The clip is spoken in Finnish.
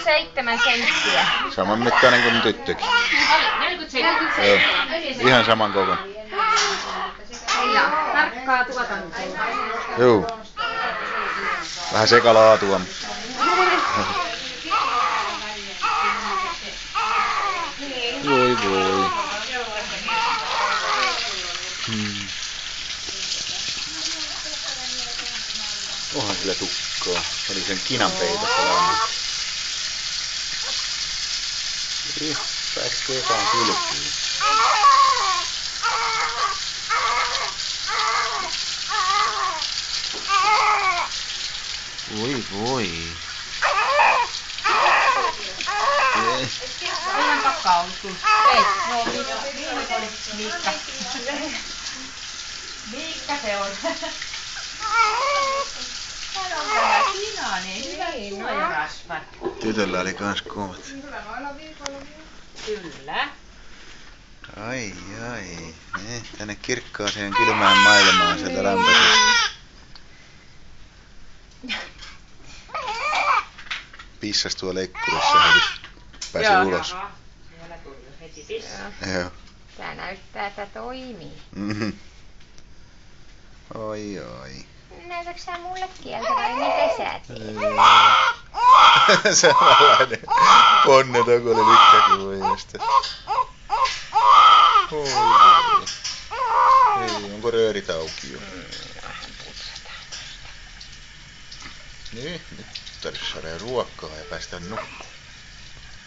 7 senttiä. Saman mittainen kuin tyttökin. 47. Joo. Ihan saman kokoinen. Ja tarkkaa tuotantoa. Joo. Vähän sekalaatua. Voi voi. Onhan sillä tukkaa. Se oli sen kinan peitossa lämmin. Pääsikö jotain kylkiin? Voi voi. Ihan pakkaa ollut kyllä. Ei, no viimeksi oli Miikka. Miikka se on. Hän on vähän kinainen, hyvät suojarasvat. Tytöllä oli kans kovat. Kyllä. Ai ai. Tänne kirkkaaseen kylmään maailmaan sieltä lämpöisestä. Pissas tuo leikkurissa heti. Pääsi ulos. Siellä tuli jo heti pissa. Joo. Tää näyttää, että toimii. Oi oi. Näytätkö sä mulle kieltä vai miten sä teet? Samanlainen ponneton kuin oli lykkäkuujasta. Oi voi. Ei, onko röörit auki jo? Niin, nyt tarvitsisi saada ruokaa ja päästä nukkumaan.